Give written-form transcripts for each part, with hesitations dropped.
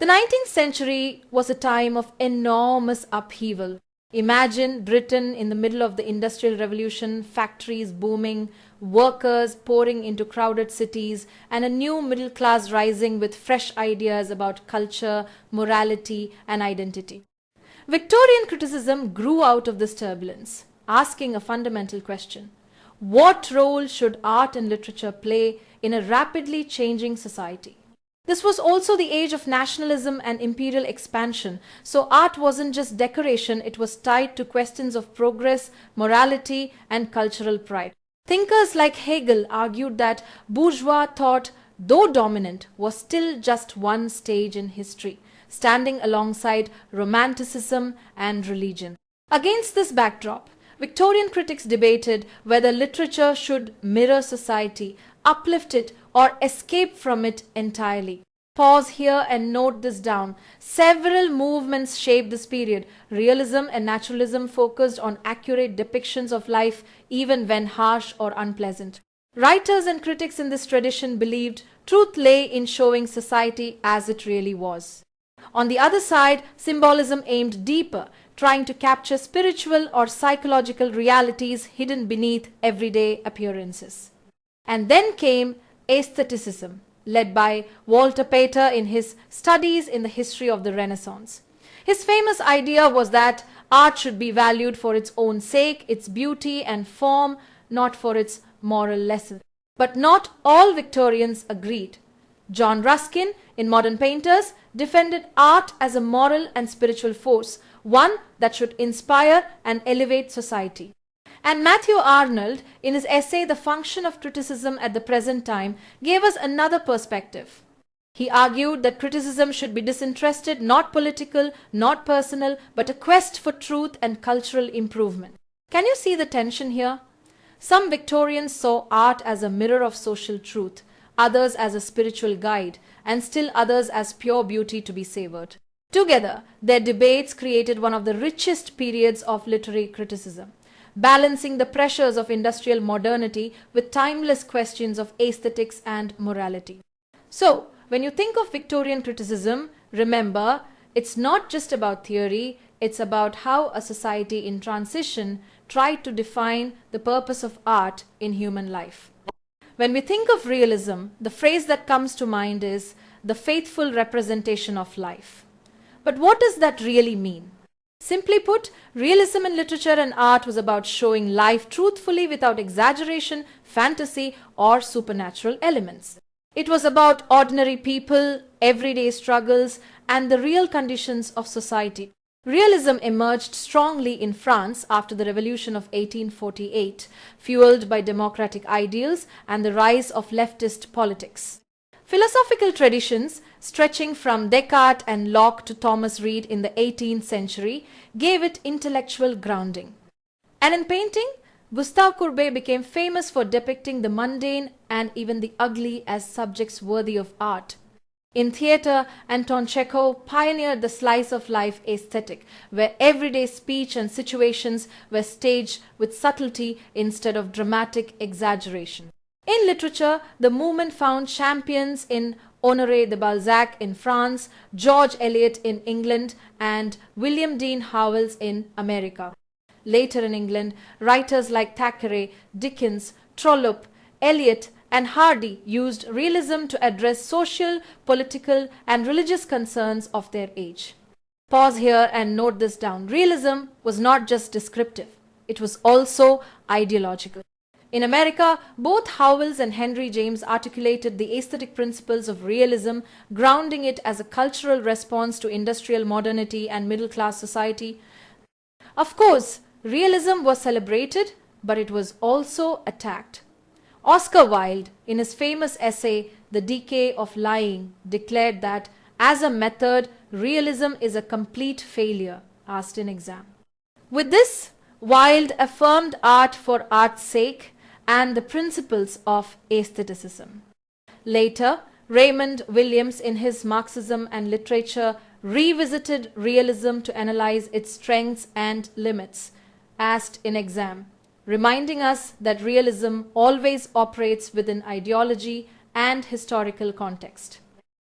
The 19th century was a time of enormous upheaval. Imagine Britain in the middle of the Industrial Revolution, factories booming, workers pouring into crowded cities, and a new middle class rising with fresh ideas about culture, morality, and identity. Victorian criticism grew out of this turbulence, asking a fundamental question: what role should art and literature play in a rapidly changing society? This was also the age of nationalism and imperial expansion, so art wasn't just decoration, it was tied to questions of progress, morality, and cultural pride. Thinkers like Hegel argued that bourgeois thought, though dominant, was still just one stage in history, standing alongside Romanticism and religion. Against this backdrop, Victorian critics debated whether literature should mirror society, uplift it, or escape from it entirely. Pause here and note this down. Several movements shaped this period. Realism and naturalism focused on accurate depictions of life even when harsh or unpleasant. Writers and critics in this tradition believed truth lay in showing society as it really was. On the other side, symbolism aimed deeper, trying to capture spiritual or psychological realities hidden beneath everyday appearances. And then came Aestheticism, led by Walter Pater in his Studies in the History of the Renaissance. His famous idea was that art should be valued for its own sake, its beauty and form, not for its moral lesson. But not all Victorians agreed. John Ruskin, in Modern Painters, defended art as a moral and spiritual force, one that should inspire and elevate society. And Matthew Arnold, in his essay The Function of Criticism at the Present Time, gave us another perspective. He argued that criticism should be disinterested, not political, not personal, but a quest for truth and cultural improvement. Can you see the tension here? Some Victorians saw art as a mirror of social truth, others as a spiritual guide, and still others as pure beauty to be savored. Together, their debates created one of the richest periods of literary criticism, balancing the pressures of industrial modernity with timeless questions of aesthetics and morality. So, when you think of Victorian criticism, remember, it's not just about theory, it's about how a society in transition tried to define the purpose of art in human life. When we think of realism, the phrase that comes to mind is the faithful representation of life. But what does that really mean? Simply put, realism in literature and art was about showing life truthfully without exaggeration, fantasy, or supernatural elements. It was about ordinary people, everyday struggles, and the real conditions of society. Realism emerged strongly in France after the Revolution of 1848, fueled by democratic ideals and the rise of leftist politics. Philosophical traditions, stretching from Descartes and Locke to Thomas Reid in the 18th century, gave it intellectual grounding. And in painting, Gustave Courbet became famous for depicting the mundane and even the ugly as subjects worthy of art. In theatre, Anton Chekhov pioneered the slice-of-life aesthetic, where everyday speech and situations were staged with subtlety instead of dramatic exaggeration. In literature, the movement found champions in Honoré de Balzac in France, George Eliot in England, and William Dean Howells in America. Later in England, writers like Thackeray, Dickens, Trollope, Eliot, and Hardy used realism to address social, political, and religious concerns of their age. Pause here and note this down. Realism was not just descriptive, it was also ideological. In America, both Howells and Henry James articulated the aesthetic principles of realism, grounding it as a cultural response to industrial modernity and middle-class society. Of course, realism was celebrated, but it was also attacked. Oscar Wilde, in his famous essay, The Decay of Lying, declared that, as a method, realism is a complete failure, asked in exam. With this, Wilde affirmed art for art's sake and the principles of aestheticism. Later, Raymond Williams, in his Marxism and Literature, revisited realism to analyze its strengths and limits, asked in exam, reminding us that realism always operates within ideology and historical context.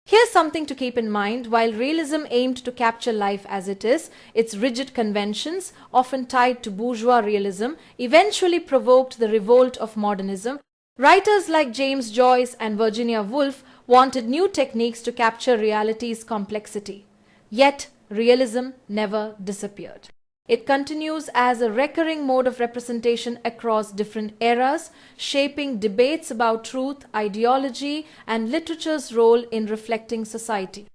Here's something to keep in mind. While realism aimed to capture life as it is, its rigid conventions, often tied to bourgeois realism, eventually provoked the revolt of modernism. Writers like James Joyce and Virginia Woolf wanted new techniques to capture reality's complexity. Yet, realism never disappeared. It continues as a recurring mode of representation across different eras, shaping debates about truth, ideology, and literature's role in reflecting society.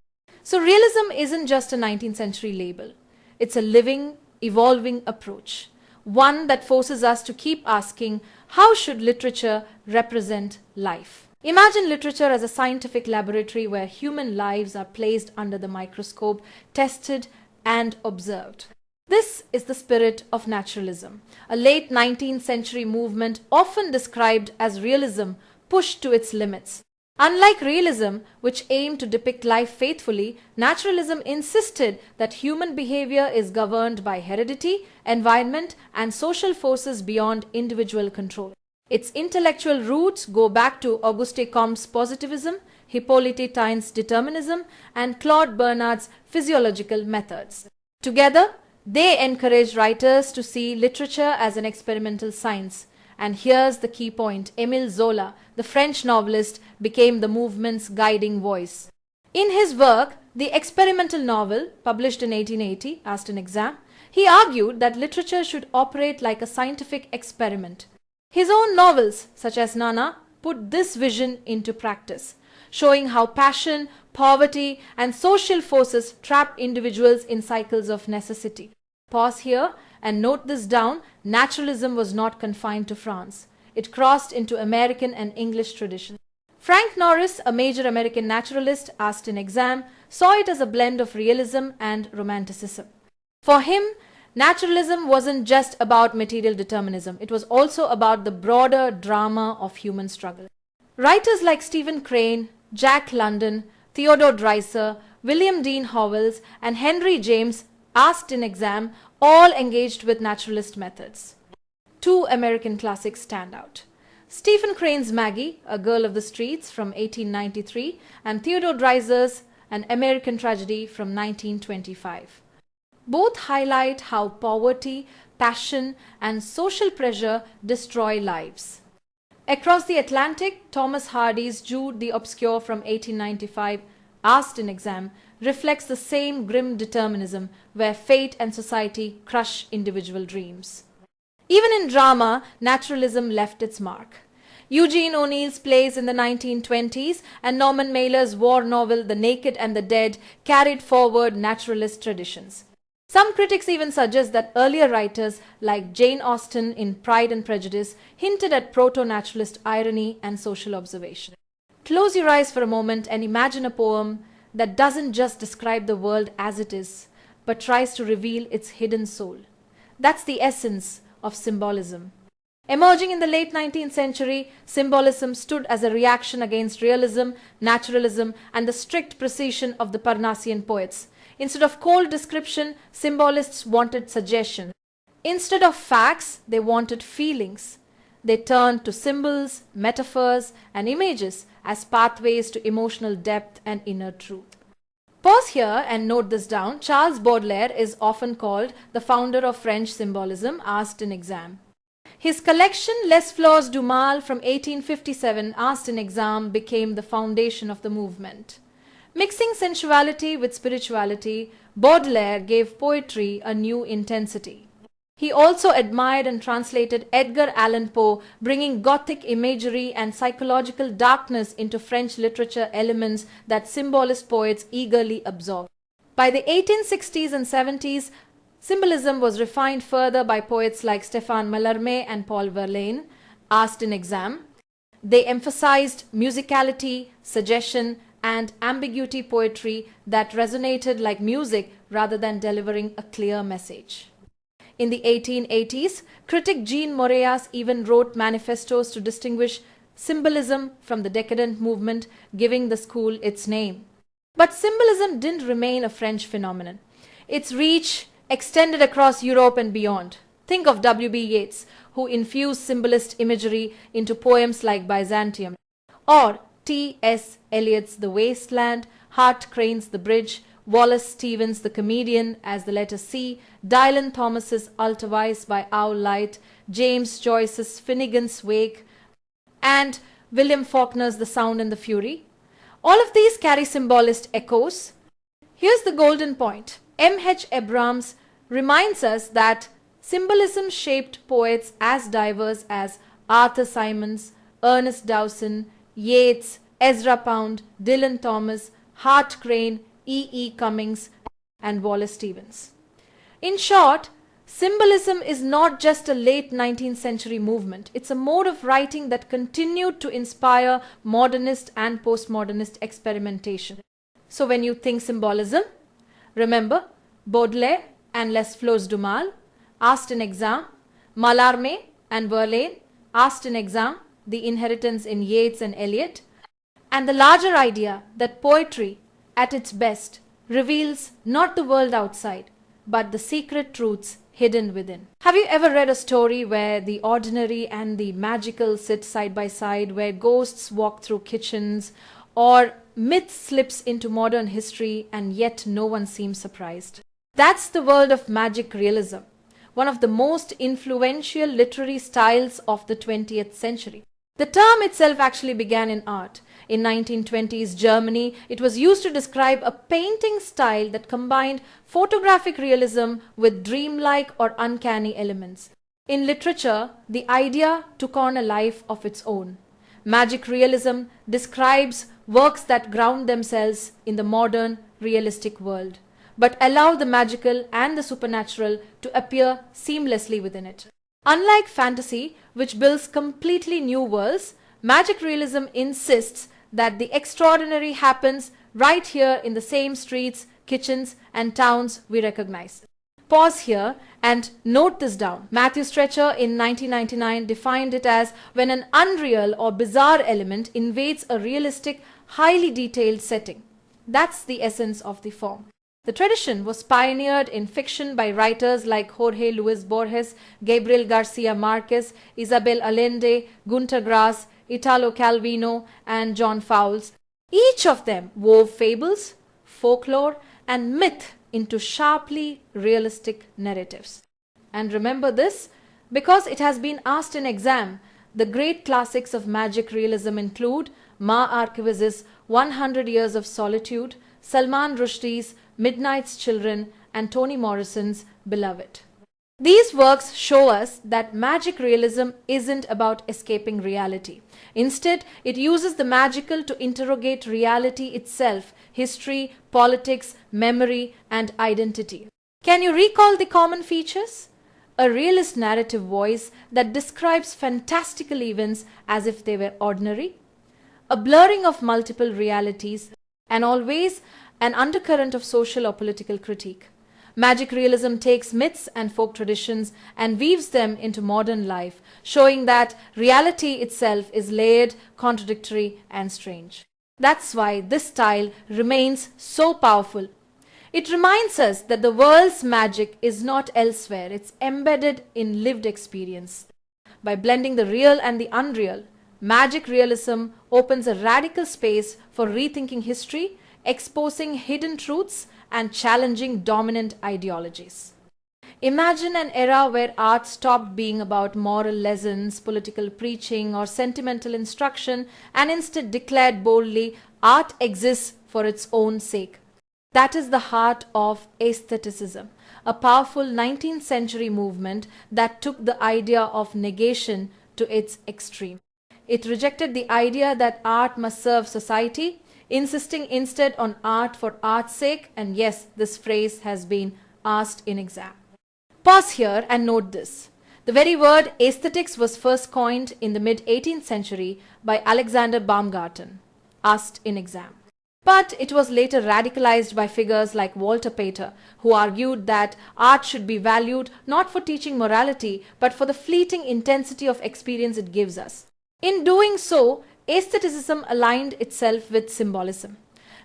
So realism isn't just a 19th century label. It's a living, evolving approach, one that forces us to keep asking, how should literature represent life? Imagine literature as a scientific laboratory where human lives are placed under the microscope, tested and observed. This is the spirit of naturalism, a late 19th century movement often described as realism pushed to its limits. Unlike realism, which aimed to depict life faithfully, naturalism insisted that human behavior is governed by heredity, environment, and social forces beyond individual control. Its intellectual roots go back to Auguste Comte's positivism, Hippolyte Taine's determinism, and Claude Bernard's physiological methods. Together, they encouraged writers to see literature as an experimental science. And here's the key point. Émile Zola, the French novelist, became the movement's guiding voice. In his work, The Experimental Novel, published in 1880, asked an exam, he argued that literature should operate like a scientific experiment. His own novels, such as Nana, put this vision into practice, showing how passion, poverty, and social forces trap individuals in cycles of necessity. Pause here and note this down. Naturalism was not confined to France. It crossed into American and English tradition. Frank Norris, a major American naturalist, asked in exam, saw it as a blend of realism and romanticism. For him, naturalism wasn't just about material determinism. It was also about the broader drama of human struggle. Writers like Stephen Crane, Jack London, Theodore Dreiser, William Dean Howells, and Henry James, asked in exam, all engaged with naturalist methods. Two American classics stand out. Stephen Crane's Maggie, A Girl of the Streets from 1893, and Theodore Dreiser's An American Tragedy from 1925. Both highlight how poverty, passion, and social pressure destroy lives. Across the Atlantic, Thomas Hardy's Jude the Obscure from 1895, asked in exam, reflects the same grim determinism where fate and society crush individual dreams. Even in drama, naturalism left its mark. Eugene O'Neill's plays in the 1920s and Norman Mailer's war novel The Naked and the Dead carried forward naturalist traditions. Some critics even suggest that earlier writers like Jane Austen in Pride and Prejudice hinted at proto-naturalist irony and social observation. Close your eyes for a moment and imagine a poem that doesn't just describe the world as it is, but tries to reveal its hidden soul. That's the essence of symbolism. Emerging in the late 19th century, symbolism stood as a reaction against realism, naturalism, and the strict precision of the Parnassian poets. Instead of cold description, symbolists wanted suggestion. Instead of facts, they wanted feelings. They turned to symbols, metaphors, and images as pathways to emotional depth and inner truth. Pause here and note this down. Charles Baudelaire is often called the founder of French symbolism, asked in exam. His collection Les Fleurs du Mal from 1857, asked in exam, became the foundation of the movement. Mixing sensuality with spirituality, Baudelaire gave poetry a new intensity. He also admired and translated Edgar Allan Poe, bringing Gothic imagery and psychological darkness into French literature, elements that symbolist poets eagerly absorbed. By the 1860s and 70s, symbolism was refined further by poets like Stéphane Mallarmé and Paul Verlaine, asked in exam. They emphasized musicality, suggestion, and ambiguity poetry that resonated like music rather than delivering a clear message. In the 1880s, critic Jean Moreas even wrote manifestos to distinguish symbolism from the decadent movement, giving the school its name. But symbolism didn't remain a French phenomenon. Its reach extended across Europe and beyond. Think of W.B. Yeats, who infused symbolist imagery into poems like Byzantium, or T.S. Eliot's The Waste Land, Hart Crane's The Bridge, Wallace Stevens' The Comedian as the letter C, Dylan Thomas's Ultravice by Owl Light, James Joyce's Finnegan's Wake, and William Faulkner's The Sound and the Fury. All of these carry symbolist echoes. Here's the golden point. M.H. Abrams reminds us that symbolism shaped poets as diverse as Arthur Symons, Ernest Dowson, Yeats, Ezra Pound, Dylan Thomas, Hart Crane, E. Cummings, and Wallace Stevens. In short, symbolism is not just a late 19th century movement. It's a mode of writing that continued to inspire modernist and postmodernist experimentation. So when you think symbolism, remember Baudelaire and Les Fleurs du Mal, asked in exam, Mallarmé and Verlaine, asked in exam, The Inheritance in Yeats and Eliot, and the larger idea that poetry, at its best, reveals not the world outside, but the secret truths hidden within. Have you ever read a story where the ordinary and the magical sit side by side, where ghosts walk through kitchens, or myth slips into modern history and yet no one seems surprised? That's the world of magic realism, one of the most influential literary styles of the 20th century. The term itself actually began in art. In 1920s Germany, it was used to describe a painting style that combined photographic realism with dreamlike or uncanny elements. In literature, the idea took on a life of its own. Magic realism describes works that ground themselves in the modern realistic world, but allow the magical and the supernatural to appear seamlessly within it. Unlike fantasy, which builds completely new worlds, magic realism insists that the extraordinary happens right here in the same streets, kitchens, and towns we recognize. Pause here and note this down. Matthew Stretcher in 1999 defined it as when an unreal or bizarre element invades a realistic, highly detailed setting. That's the essence of the form. The tradition was pioneered in fiction by writers like Jorge Luis Borges, Gabriel Garcia Marquez, Isabel Allende, Gunter Grass, Italo Calvino, and John Fowles. Each of them wove fables, folklore, and myth into sharply realistic narratives. And remember this because it has been asked in exam. The great classics of magic realism include Ma Arquevis's 100 Years of Solitude, Salman Rushdie's Midnight's Children, and Toni Morrison's Beloved. These works show us that magic realism isn't about escaping reality. Instead, it uses the magical to interrogate reality itself, history, politics, memory, and identity. Can you recall the common features? A realist narrative voice that describes fantastical events as if they were ordinary, a blurring of multiple realities, and always an undercurrent of social or political critique. Magic realism takes myths and folk traditions and weaves them into modern life, showing that reality itself is layered, contradictory, and strange. That's why this style remains so powerful. It reminds us that the world's magic is not elsewhere, it's embedded in lived experience. By blending the real and the unreal, magic realism opens a radical space for rethinking history, exposing hidden truths, and challenging dominant ideologies. Imagine an era where art stopped being about moral lessons, political preaching, or sentimental instruction, and instead declared boldly, art exists for its own sake. That is the heart of aestheticism, a powerful 19th century movement that took the idea of negation to its extreme. It rejected the idea that art must serve society, insisting instead on art for art's sake, and yes, this phrase has been asked in exam. Pause here and note this. The very word aesthetics was first coined in the mid-18th century by Alexander Baumgarten, asked in exam. But it was later radicalized by figures like Walter Pater, who argued that art should be valued not for teaching morality, but for the fleeting intensity of experience it gives us. In doing so, aestheticism aligned itself with symbolism,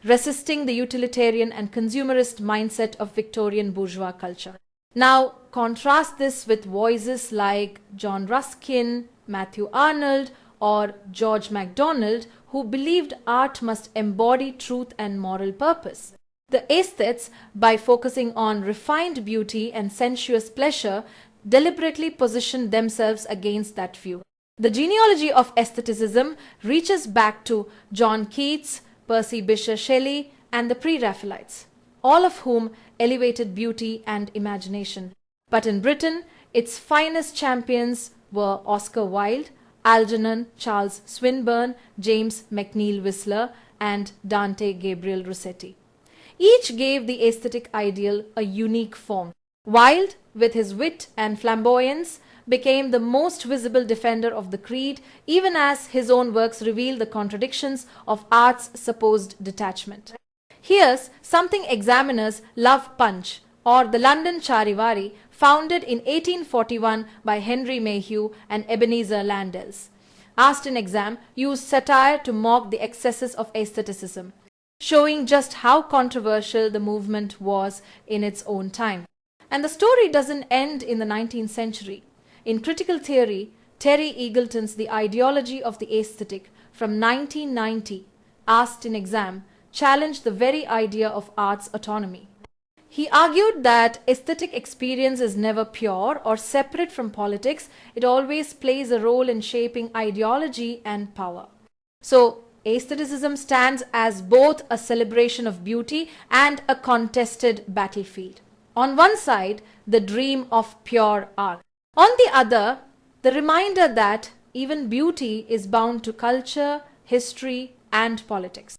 resisting the utilitarian and consumerist mindset of Victorian bourgeois culture. Now, contrast this with voices like John Ruskin, Matthew Arnold, or George MacDonald, who believed art must embody truth and moral purpose. The aesthetes, by focusing on refined beauty and sensuous pleasure, deliberately positioned themselves against that view. The genealogy of aestheticism reaches back to John Keats, Percy Bysshe Shelley, and the Pre-Raphaelites, all of whom elevated beauty and imagination. But in Britain, its finest champions were Oscar Wilde, Algernon Charles Swinburne, James McNeill Whistler, and Dante Gabriel Rossetti. Each gave the aesthetic ideal a unique form. Wilde, with his wit and flamboyance, became the most visible defender of the creed, even as his own works reveal the contradictions of art's supposed detachment. Here's something examiners love: Punch, or the London Charivari, founded in 1841 by Henry Mayhew and Ebenezer Landels. Asked in exam, used satire to mock the excesses of aestheticism, showing just how controversial the movement was in its own time. And the story doesn't end in the 19th century. In critical theory, Terry Eagleton's The Ideology of the Aesthetic from 1990, asked in exam, challenged the very idea of art's autonomy. He argued that aesthetic experience is never pure or separate from politics. It always plays a role in shaping ideology and power. So, aestheticism stands as both a celebration of beauty and a contested battlefield. On one side, the dream of pure art. On the other, the reminder that even beauty is bound to culture, history, and politics.